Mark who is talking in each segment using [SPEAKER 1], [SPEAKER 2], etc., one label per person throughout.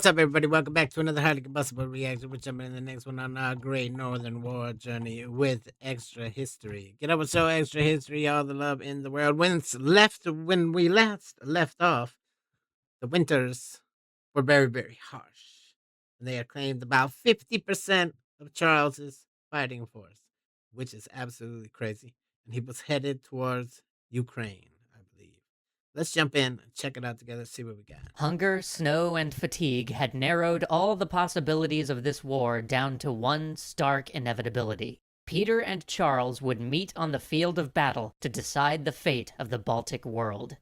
[SPEAKER 1] What's up, everybody? Welcome back to another highly combustible reaction. We're jumping in the next one on our great Northern War journey with extra history. Get up and show extra history, all the love in the world. When we last left off, the winters were very, very harsh. And they had claimed about 50% of Charles's fighting force, which is absolutely crazy. And he was headed towards Ukraine, I believe. Let's jump in and check it out together, see what we got.
[SPEAKER 2] Hunger, snow, and fatigue had narrowed all the possibilities of this war down to one stark inevitability. Peter and Charles would meet on the field of battle to decide the fate of the Baltic world.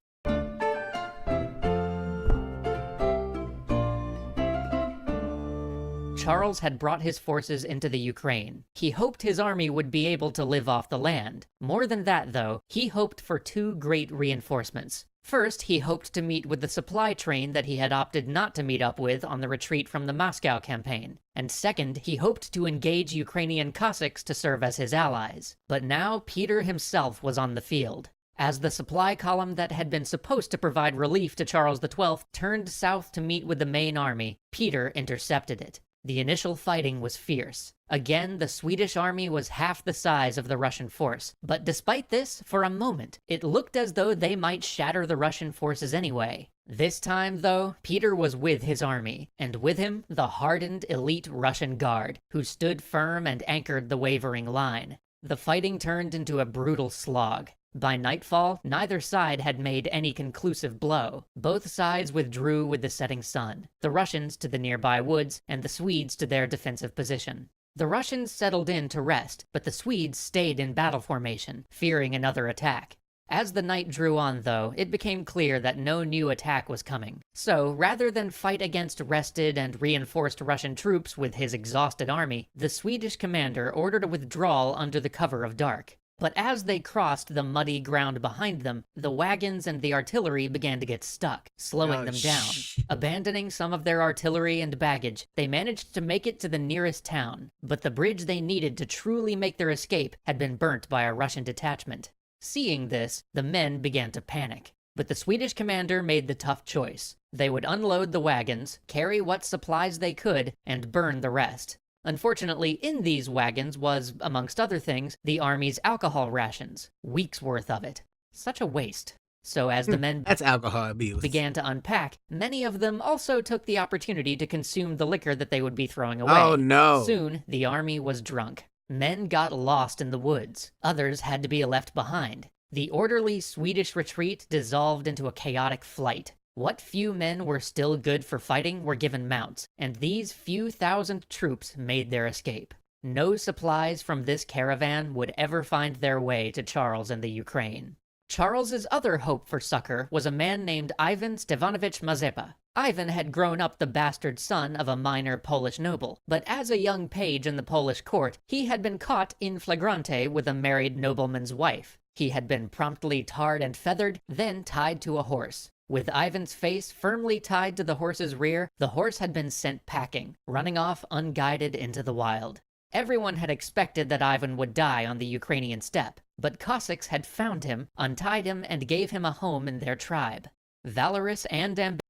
[SPEAKER 2] Charles had brought his forces into the Ukraine. He hoped his army would be able to live off the land. More than that, though, he hoped for two great reinforcements. First, he hoped to meet with the supply train that he had opted not to meet up with on the retreat from the Moscow campaign. And second, he hoped to engage Ukrainian Cossacks to serve as his allies. But now Peter himself was on the field. As the supply column that had been supposed to provide relief to Charles XII turned south to meet with the main army, Peter intercepted it. The initial fighting was fierce. Again, the Swedish army was half the size of the Russian force. But despite this, for a moment, it looked as though they might shatter the Russian forces anyway. This time, though, Peter was with his army, and with him, the hardened elite Russian guard, who stood firm and anchored the wavering line. The fighting turned into a brutal slog. By nightfall, neither side had made any conclusive blow. Both sides withdrew with the setting sun, the Russians to the nearby woods, and the Swedes to their defensive position. The Russians settled in to rest, but the Swedes stayed in battle formation, fearing another attack. As the night drew on, though, it became clear that no new attack was coming. So, rather than fight against rested and reinforced Russian troops with his exhausted army, the Swedish commander ordered a withdrawal under the cover of dark. But as they crossed the muddy ground behind them, the wagons and the artillery began to get stuck, slowing them down. Abandoning some of their artillery and baggage, they managed to make it to the nearest town, but the bridge they needed to truly make their escape had been burnt by a Russian detachment. Seeing this, the men began to panic. But the Swedish commander made the tough choice. They would unload the wagons, carry what supplies they could, and burn the rest. Unfortunately, in these wagons was, amongst other things, the army's alcohol rations. Weeks' worth of it. Such a waste. So as the men
[SPEAKER 1] That's alcohol abuse.
[SPEAKER 2] began to unpack, many of them also took the opportunity to consume the liquor that they would be throwing away.
[SPEAKER 1] Oh no.
[SPEAKER 2] Soon, the army was drunk. Men got lost in the woods. Others had to be left behind. The orderly Swedish retreat dissolved into a chaotic flight. What few men were still good for fighting were given mounts, and these few thousand troops made their escape. No supplies from this caravan would ever find their way to Charles and the Ukraine. Charles's other hope for succor was a man named Ivan Stevanovich Mazepa. Ivan had grown up the bastard son of a minor Polish noble, but as a young page in the Polish court, he had been caught in flagrante with a married nobleman's wife. He had been promptly tarred and feathered, then tied to a horse. With Ivan's face firmly tied to the horse's rear, the horse had been sent packing, running off unguided into the wild. Everyone had expected that Ivan would die on the Ukrainian steppe, but Cossacks had found him, untied him, and gave him a home in their tribe. Valorous and ambitious.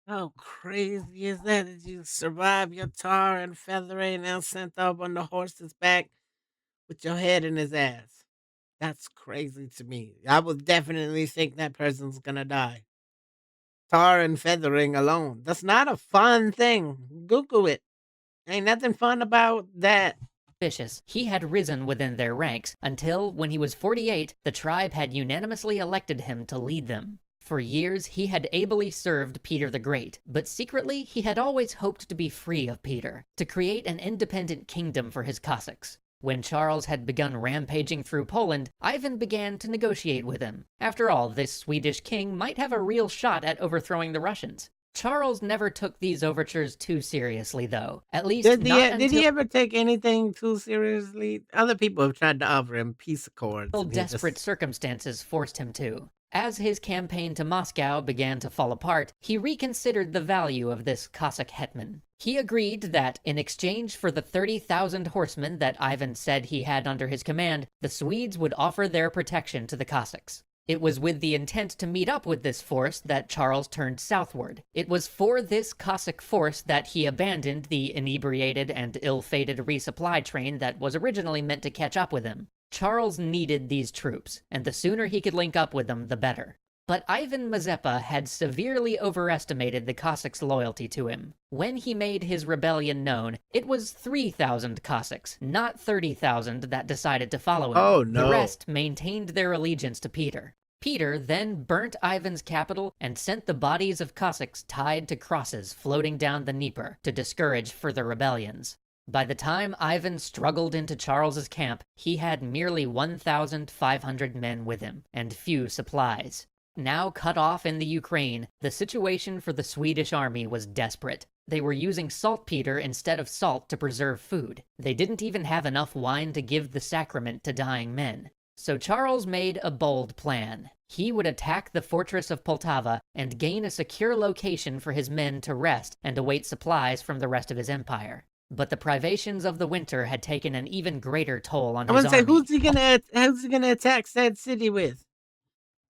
[SPEAKER 1] How crazy is that? Did you survive your tar and feathering and sent up on the horse's back with your head in his ass? That's crazy to me. I would definitely think that person's gonna die. Tar and feathering alone. That's not a fun thing. Google it. Ain't nothing fun about that.
[SPEAKER 2] He had risen within their ranks until, when he was 48, the tribe had unanimously elected him to lead them. For years, he had ably served Peter the Great, but secretly, he had always hoped to be free of Peter, to create an independent kingdom for his Cossacks. When Charles had begun rampaging through Poland, Ivan began to negotiate with him. After all, this Swedish king might have a real shot at overthrowing the Russians. Charles never took these overtures too seriously, though. At least
[SPEAKER 1] Did
[SPEAKER 2] not
[SPEAKER 1] he ever take anything too seriously? Other people have tried to offer him peace accords.
[SPEAKER 2] until desperate circumstances forced him to. As his campaign to Moscow began to fall apart, he reconsidered the value of this Cossack hetman. He agreed that, in exchange for the 30,000 horsemen that Ivan said he had under his command, the Swedes would offer their protection to the Cossacks. It was with the intent to meet up with this force that Charles turned southward. It was for this Cossack force that he abandoned the inebriated and ill-fated resupply train that was originally meant to catch up with him. Charles needed these troops, and the sooner he could link up with them, the better. But Ivan Mazepa had severely overestimated the Cossacks' loyalty to him. When he made his rebellion known, it was 3,000 Cossacks, not 30,000 that decided to follow him.
[SPEAKER 1] Oh, no.
[SPEAKER 2] The rest maintained their allegiance to Peter. Peter then burnt Ivan's capital and sent the bodies of Cossacks tied to crosses floating down the Dnieper to discourage further rebellions. By the time Ivan struggled into Charles's camp, he had merely 1,500 men with him, and few supplies. Now cut off in the Ukraine, the situation for the Swedish army was desperate. They were using saltpeter instead of salt to preserve food. They didn't even have enough wine to give the sacrament to dying men. So Charles made a bold plan. He would attack the fortress of Poltava and gain a secure location for his men to rest and await supplies from the rest of his empire. But the privations of the winter had taken an even greater toll on
[SPEAKER 1] I
[SPEAKER 2] his
[SPEAKER 1] want to say,
[SPEAKER 2] army.
[SPEAKER 1] who's he gonna attack said city with?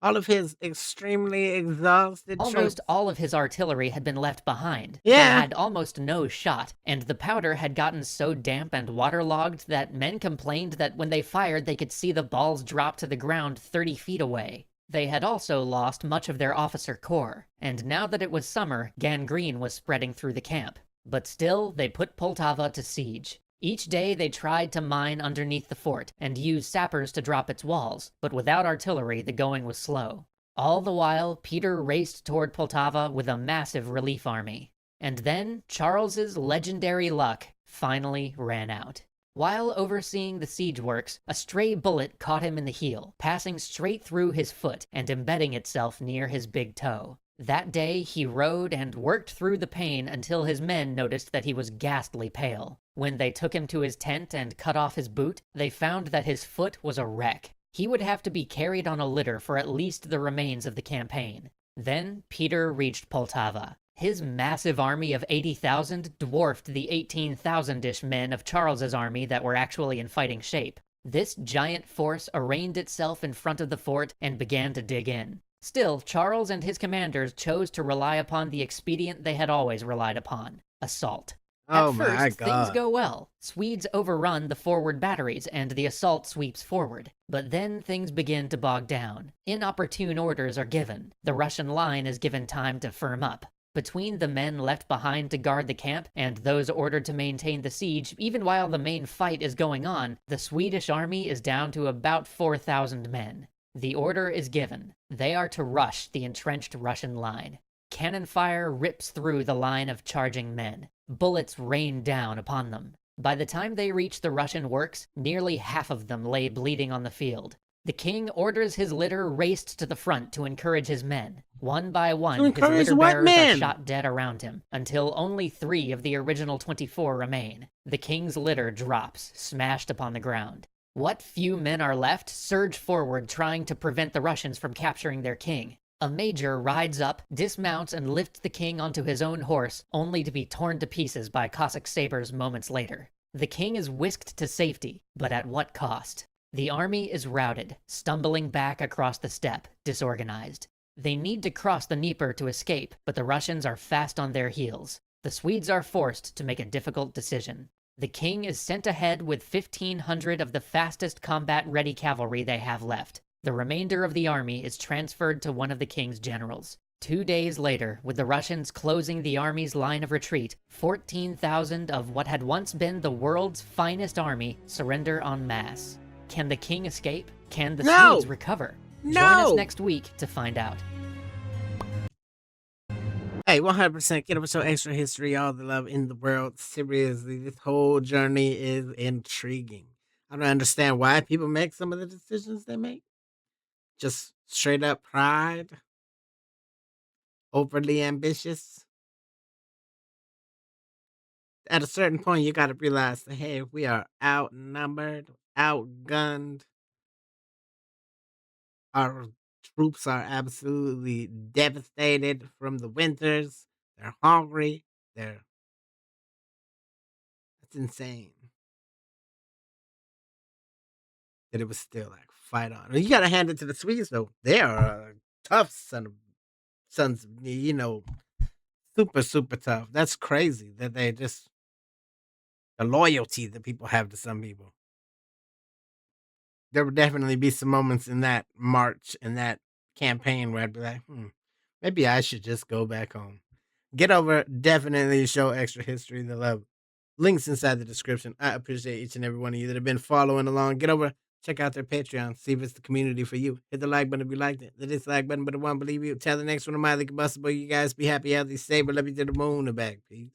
[SPEAKER 1] All of his extremely exhausted
[SPEAKER 2] Almost
[SPEAKER 1] troops.
[SPEAKER 2] all of his artillery had been left behind.
[SPEAKER 1] Yeah.
[SPEAKER 2] They had almost no shot, and the powder had gotten so damp and waterlogged that men complained that when they fired they could see the balls drop to the ground 30 feet away. They had also lost much of their officer corps, and now that it was summer, gangrene was spreading through the camp. But still, they put Poltava to siege. Each day they tried to mine underneath the fort and use sappers to drop its walls, but without artillery the going was slow. All the while, Peter raced toward Poltava with a massive relief army. And then, Charles's legendary luck finally ran out. While overseeing the siege works, a stray bullet caught him in the heel, passing straight through his foot and embedding itself near his big toe. That day, he rode and worked through the pain until his men noticed that he was ghastly pale. When they took him to his tent and cut off his boot, they found that his foot was a wreck. He would have to be carried on a litter for at least the remains of the campaign. Then, Peter reached Poltava. His massive army of 80,000 dwarfed the 18,000-ish men of Charles's army that were actually in fighting shape. This giant force arrayed itself in front of the fort and began to dig in. Still, Charles and his commanders chose to rely upon the expedient they had always relied upon: assault.
[SPEAKER 1] Oh
[SPEAKER 2] At
[SPEAKER 1] my
[SPEAKER 2] first,
[SPEAKER 1] God.
[SPEAKER 2] things go well. Swedes overrun the forward batteries and the assault sweeps forward. But then things begin to bog down. Inopportune orders are given. The Russian line is given time to firm up. Between the men left behind to guard the camp and those ordered to maintain the siege, even while the main fight is going on, the Swedish army is down to about 4,000 men. The order is given. They are to rush the entrenched Russian line. Cannon fire rips through the line of charging men. Bullets rain down upon them. By the time they reach the Russian works, nearly half of them lay bleeding on the field. The king orders his litter raced to the front to encourage his men. One by one, his
[SPEAKER 1] encourage
[SPEAKER 2] litter
[SPEAKER 1] what
[SPEAKER 2] bearers
[SPEAKER 1] men?
[SPEAKER 2] are shot dead around him, until only 3 of the original 24 remain. The king's litter drops, smashed upon the ground. What few men are left surge forward, trying to prevent the Russians from capturing their king. A major rides up, dismounts, and lifts the king onto his own horse, only to be torn to pieces by Cossack sabers moments later. The king is whisked to safety, but at what cost? The army is routed, stumbling back across the steppe, disorganized. They need to cross the Dnieper to escape, but the Russians are fast on their heels. The Swedes are forced to make a difficult decision. The king is sent ahead with 1,500 of the fastest combat-ready cavalry they have left. The remainder of the army is transferred to one of the king's generals. 2 days later, with the Russians closing the army's line of retreat, 14,000 of what had once been the world's finest army surrender en masse. Can the king escape? Can the Swedes recover?
[SPEAKER 1] No!
[SPEAKER 2] Join us next week to find out.
[SPEAKER 1] Hey, 100% get up so extra history, all the love in the world. Seriously, this whole journey is intriguing. I don't understand why people make some of the decisions they make. Just straight up pride, overly ambitious. At a certain point, you got to realize that, hey, we are outnumbered, outgunned. Our troops are absolutely devastated from the winters. They're hungry. That's insane. That it was still like fight on. You got to hand it to the Swedes though. They are tough sons of super super tough. That's crazy that they just the loyalty that people have to some people. There would definitely be some moments in that march and that campaign where I'd be like, maybe I should just go back home. Get over, definitely show extra history the love. Links inside the description. I appreciate each and every one of you that have been following along. Get over, check out their Patreon, see if it's the community for you. Hit the like button if you liked it. The dislike button, but it won't believe you. Tell the next one of my Combustible. You guys be happy, healthy, stable. Love you to the moon and back. Peace.